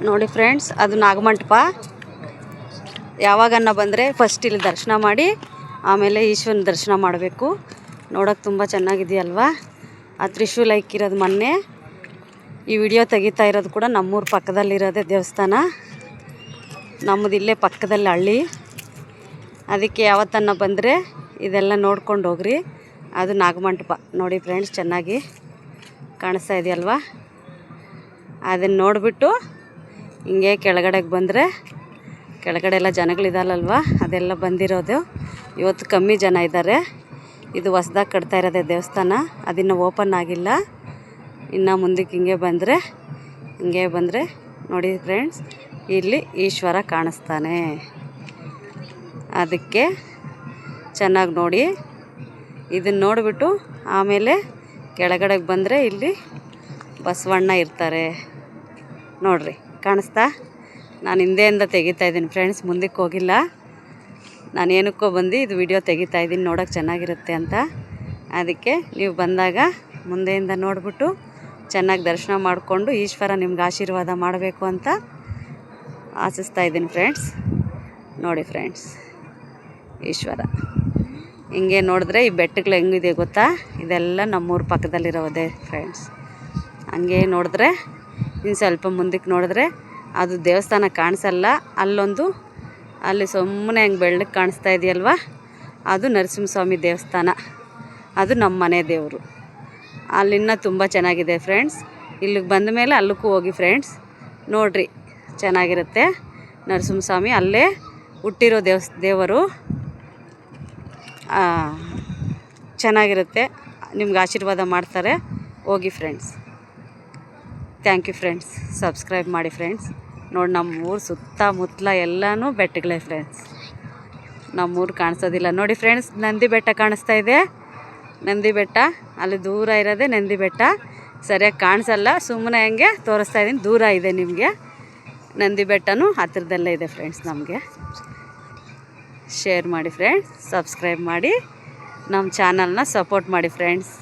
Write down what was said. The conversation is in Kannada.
ನೋಡಿ ಫ್ರೆಂಡ್ಸ್, ಅದು ನಾಗಮಂಟಪ. ಯಾವಾಗನ್ನ ಬಂದರೆ ಫಸ್ಟ್ ಇಲ್ಲಿ ದರ್ಶನ ಮಾಡಿ ಆಮೇಲೆ ಈಶ್ವರನ ದರ್ಶನ ಮಾಡಬೇಕು. ನೋಡೋಕೆ ತುಂಬ ಚೆನ್ನಾಗಿದೆಯಲ್ವಾ. ಆ ತ್ರಿಶೂಲ ಇಕ್ಕಿರೋದು ಮೊನ್ನೆ ಈ ವಿಡಿಯೋ ತೆಗಿತಾ ಇರೋದು ಕೂಡ ನಮ್ಮೂರ ಪಕ್ಕದಲ್ಲಿರೋದೇ ದೇವಸ್ಥಾನ. ನಮ್ಮದು ಇಲ್ಲೇ ಪಕ್ಕದಲ್ಲಿ ಹಳ್ಳಿ. ಅದಕ್ಕೆ ಯಾವತ್ತನ್ನ ಬಂದರೆ ಇದೆಲ್ಲ ನೋಡ್ಕೊಂಡು ಹೋಗ್ರಿ. ಅದು ನಾಗಮಂಟಪ ನೋಡಿ ಫ್ರೆಂಡ್ಸ್, ಚೆನ್ನಾಗಿ ಕಾಣಿಸ್ತಾ ಇದೆಯಲ್ವಾ. ಅದನ್ನು ನೋಡಿಬಿಟ್ಟು ಹಿಂಗೆ ಕೆಳಗಡೆಗೆ ಬಂದರೆ ಕೆಳಗಡೆ ಎಲ್ಲ ಜನಗಳಿದಾರಲ್ವ, ಅದೆಲ್ಲ ಬಂದಿರೋದು. ಇವತ್ತು ಕಮ್ಮಿ ಜನ ಇದ್ದಾರೆ. ಇದು ಹೊಸ್ದಾಗಿ ಕಟ್ತಾ ಇರೋದೇ ದೇವಸ್ಥಾನ, ಅದಿನ್ನು ಓಪನ್ ಆಗಿಲ್ಲ. ಇನ್ನು ಮುಂದಕ್ಕೆ ಹಿಂಗೆ ಬಂದರೆ ನೋಡಿ ಫ್ರೆಂಡ್ಸ್, ಇಲ್ಲಿ ಈಶ್ವರ ಕಾಣಿಸ್ತಾನೆ. ಅದಕ್ಕೆ ಚೆನ್ನಾಗಿ ನೋಡಿ. ಇದನ್ನು ನೋಡಿಬಿಟ್ಟು ಆಮೇಲೆ ಕೆಳಗಡೆಗೆ ಬಂದರೆ ಇಲ್ಲಿ ಬಸವಣ್ಣ ಇರ್ತಾರೆ ನೋಡ್ರಿ. ಕಾಣಿಸ್ತಾ? ನಾನು ಹಿಂದೆಯಿಂದ ತೆಗಿತಾ ಇದ್ದೀನಿ ಫ್ರೆಂಡ್ಸ್, ಮುಂದಕ್ಕೆ ಹೋಗಿಲ್ಲ. ನಾನು ಏನಕ್ಕೋ ಬಂದು ಇದು ವಿಡಿಯೋ ತೆಗಿತಾ ಇದ್ದೀನಿ, ನೋಡೋಕೆ ಚೆನ್ನಾಗಿರುತ್ತೆ ಅಂತ. ಅದಕ್ಕೆ ನೀವು ಬಂದಾಗ ಮುಂದೆಯಿಂದ ನೋಡಿಬಿಟ್ಟು ಚೆನ್ನಾಗಿ ದರ್ಶನ ಮಾಡಿಕೊಂಡು ಈಶ್ವರ ನಿಮ್ಗೆ ಆಶೀರ್ವಾದ ಮಾಡಬೇಕು ಅಂತ ಆಶಿಸ್ತಾ ಇದ್ದೀನಿ ಫ್ರೆಂಡ್ಸ್. ನೋಡಿ ಫ್ರೆಂಡ್ಸ್, ಈಶ್ವರ ಹಿಂಗೆ ನೋಡಿದ್ರೆ ಈ ಬೆಟ್ಟಗಳು ಹೆಂಗಿದೆ ಗೊತ್ತಾ? ಇದೆಲ್ಲ ನಮ್ಮೂರ ಪಕ್ಕದಲ್ಲಿರೋದೇ ಫ್ರೆಂಡ್ಸ್. ಹಂಗೆ ನೋಡಿದ್ರೆ ಇನ್ನು ಸ್ವಲ್ಪ ಮುಂದಕ್ಕೆ ನೋಡಿದ್ರೆ ಅದು ದೇವಸ್ಥಾನ ಕಾಣಿಸಲ್ಲ. ಅಲ್ಲಿ ಸುಮ್ಮನೆ ಹಂಗೆ ಬೆಳ್ಳಕ್ಕೆ ಕಾಣಿಸ್ತಾ ಇದೆಯಲ್ವ, ಅದು ನರಸಿಂಹಸ್ವಾಮಿ ದೇವಸ್ಥಾನ. ಅದು ನಮ್ಮ ಮನೆ ದೇವರು. ಅಲ್ಲಿನ್ನ ತುಂಬ ಚೆನ್ನಾಗಿದೆ ಫ್ರೆಂಡ್ಸ್. ಇಲ್ಲಿಗೆ ಬಂದ ಮೇಲೆ ಅಲ್ಲಕ್ಕೂ ಹೋಗಿ ಫ್ರೆಂಡ್ಸ್, ನೋಡಿರಿ, ಚೆನ್ನಾಗಿರುತ್ತೆ. ನರಸಿಂಹಸ್ವಾಮಿ ಅಲ್ಲೇ ಹುಟ್ಟಿರೋ ದೇವರು. ಚೆನ್ನಾಗಿರುತ್ತೆ, ನಿಮ್ಗೆ ಆಶೀರ್ವಾದ ಮಾಡ್ತಾರೆ. ಹೋಗಿ friends. Thank you friends. Subscribe ಮಾಡಿ ಫ್ರೆಂಡ್ಸ್. ನೋಡಿ, ನಮ್ಮೂರು ಸುತ್ತಮುತ್ತಲ ಎಲ್ಲನೂ ಬೆಟ್ಟಗಳೇ ಫ್ರೆಂಡ್ಸ್. ನಮ್ಮೂರು ಕಾಣಿಸೋದಿಲ್ಲ ನೋಡಿ ಫ್ರೆಂಡ್ಸ್. ನಂದಿ ಬೆಟ್ಟ ಕಾಣಿಸ್ತಾ ಇದೆ. ನಂದಿ ಬೆಟ್ಟ ಅಲ್ಲಿ ದೂರ ಇರೋದೇ ನಂದಿ ಬೆಟ್ಟ. ಸರಿಯಾಗಿ ಕಾಣಿಸಲ್ಲ, ಸುಮ್ಮನೆ ಹಂಗೆ ತೋರಿಸ್ತಾ ಇದ್ದೀನಿ. ದೂರ ಇದೆ ನಿಮಗೆ. ನಂದಿ ಬೆಟ್ಟನೂ ಹತ್ತಿರದಲ್ಲೇ ಇದೆ ಫ್ರೆಂಡ್ಸ್. ನಮಗೆ ಶೇರ್ ಮಾಡಿ ಫ್ರೆಂಡ್ಸ್, ಸಬ್ಸ್ಕ್ರೈಬ್ ಮಾಡಿ, ನಮ್ಮ ಚಾನಲ್ನ ಸಪೋರ್ಟ್ ಮಾಡಿ ಫ್ರೆಂಡ್ಸ್.